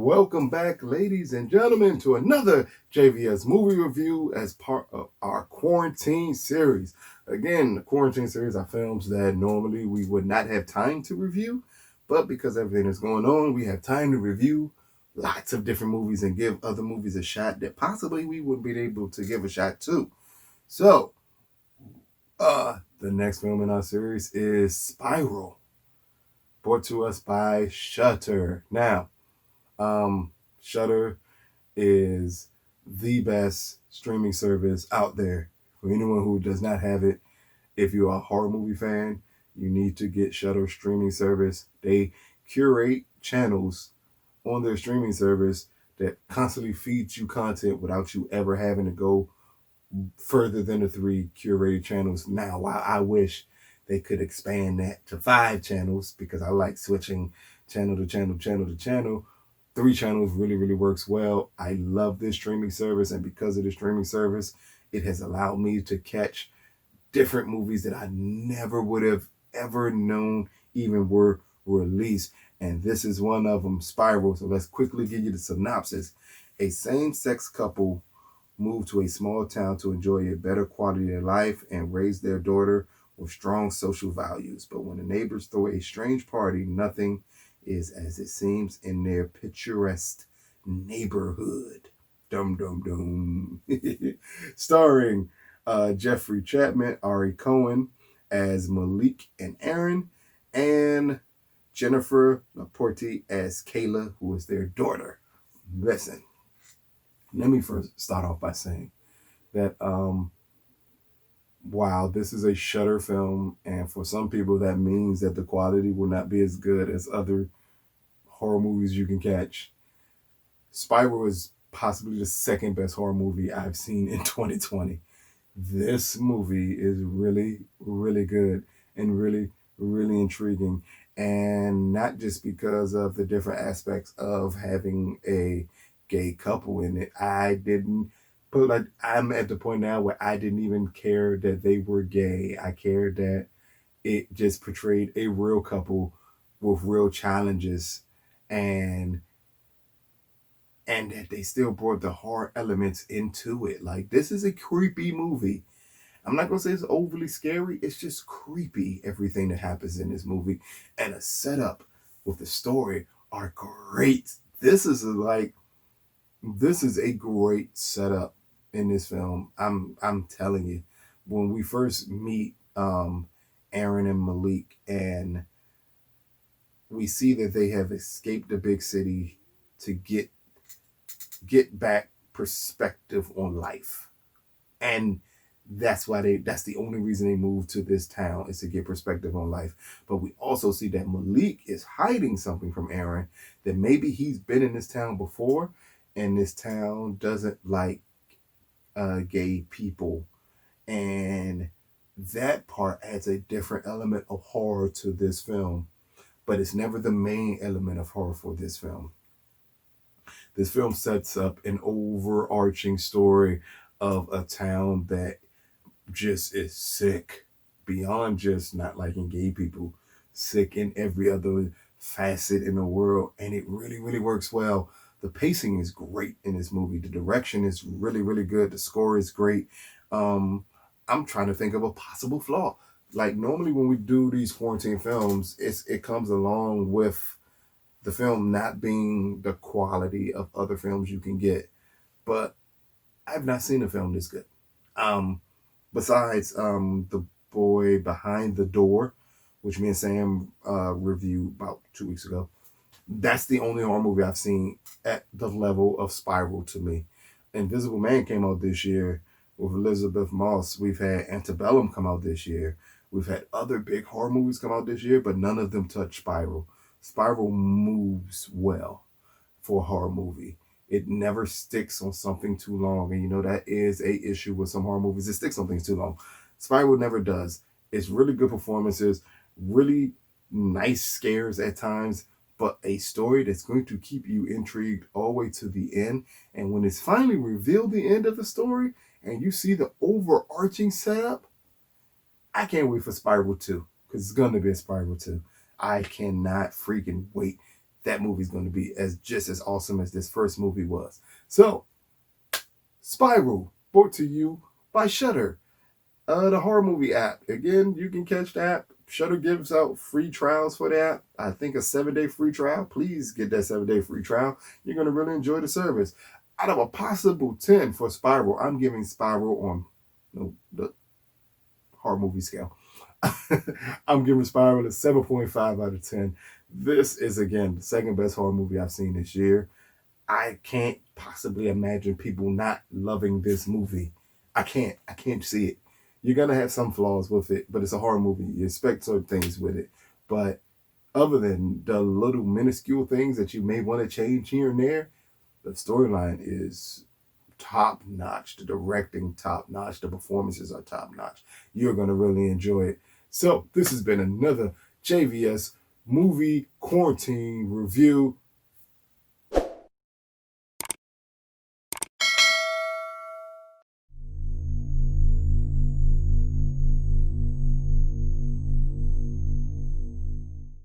Welcome back, ladies and gentlemen, to another JVS movie review as part of our quarantine series. Again, the quarantine series are films that normally we would not have time to review, but because everything is going on, we have time to review lots of different movies and give other movies a shot that possibly we wouldn't be able to give a shot to. So, the next film in our series is Spiral, brought to us by Shudder. Now, Shudder is the best streaming service out there. For anyone who does not have it, if you're a horror movie fan, you need to get Shudder streaming service. They curate channels on their streaming service that constantly feeds you content without you ever having to go further than the 3 curated channels. Now, while I wish they could expand that to 5 channels, because I like switching channel to channel, 3 channels really works well. I love this streaming service, and because of the streaming service, it has allowed me to catch different movies that I never would have ever known even were released. And this is one of them, Spiral. So let's quickly give you the synopsis. A same-sex couple move to a small town to enjoy a better quality of life and raise their daughter with strong social values. But when the neighbors throw a strange party, nothing is as it seems in their picturesque neighborhood. Dum dum dum. Starring Jeffrey Chapman, Ari Cohen as Malik and Aaron, and Jennifer Laporte as Kayla, who is their daughter. Listen, let me first start off by saying that wow, this is a Shudder film, and for some people that means that the quality will not be as good as other horror movies you can catch. Spiral is possibly the second best horror movie I've seen in 2020. This movie is really good and really intriguing, and not just because of the different aspects of having a gay couple in it. I'm at the point now where I didn't even care that they were gay. I cared that it just portrayed a real couple with real challenges, and that they still brought the horror elements into it. Like, this is a creepy movie. I'm not gonna say it's overly scary. It's just creepy, everything that happens in this movie. And the setup with the story are great. This is a great setup in this film. I'm telling you. When we first meet Aaron and Malik, and we see that they have escaped the big city to get back perspective on life. And that's the only reason they moved to this town, is to get perspective on life. But we also see that Malik is hiding something from Aaron, that maybe he's been in this town before, and this town doesn't like gay people. And that part adds a different element of horror to this film, but it's never the main element of horror for this film. This film sets up an overarching story of a town that just is sick, beyond just not liking gay people, sick in every other facet in the world, and it really works well. The pacing is great in this movie. The direction is really good. The score is great. I'm trying to think of a possible flaw. Like, normally when we do these quarantine films, it comes along with the film not being the quality of other films you can get. But I've not seen a film this good. Besides The Boy Behind the Door, which me and Sam reviewed about 2 weeks ago. That's the only horror movie I've seen at the level of Spiral to me. Invisible Man came out this year with Elizabeth Moss. We've had Antebellum come out this year. We've had other big horror movies come out this year, but none of them touch Spiral. Spiral moves well for a horror movie. It never sticks on something too long. And that is a issue with some horror movies. It sticks on things too long. Spiral never does. It's really good performances, really nice scares at times, but a story that's going to keep you intrigued all the way to the end. And when it's finally revealed the end of the story and you see the overarching setup, I can't wait for Spiral 2, because it's going to be a Spiral 2. I cannot freaking wait. that movie's going to be just as awesome as this first movie was. So, Spiral, brought to you by Shudder, the horror movie app. Again, you can catch the app. Shudder gives out free trials for the app. I think a 7-day free trial. Please get that 7-day free trial. You're going to really enjoy the service. Out of a possible 10 for Spiral, I'm giving Spiral on the horror movie scale. I'm giving Spiral a 7.5 out of 10. This is, again, the second best horror movie I've seen this year. I can't possibly imagine people not loving this movie. I can't see it. You're going to have some flaws with it, but it's a horror movie. You expect certain things with it. But other than the little minuscule things that you may want to change here and there, the storyline is top-notch. The directing, top-notch. The performances are top-notch. You're going to really enjoy it. So this has been another JVS movie quarantine review.